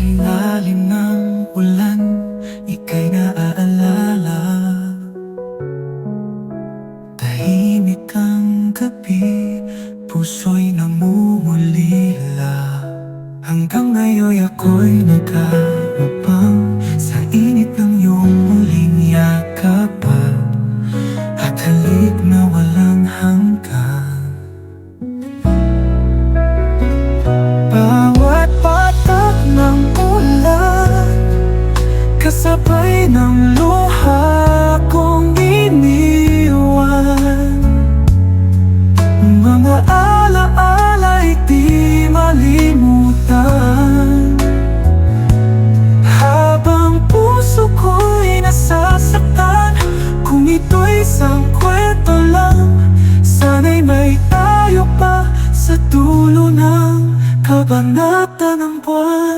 ilalim ng ulan, ika'y naaalala. Tahimik ang gabi, puso'y namumulila. Hanggang ngayon ako'y nag-aabang sa init ng iyong muling yakap at halik na walang hanggan. Bawat patak ng ulan, kasabay ng luha kong iniwan. Mga alaala'y di malimutan, habang puso ko'y nasasaktan. Kung ito'y isang kwento lang, sana'y may tayo pa sa dulo ng kabanata ng buwan.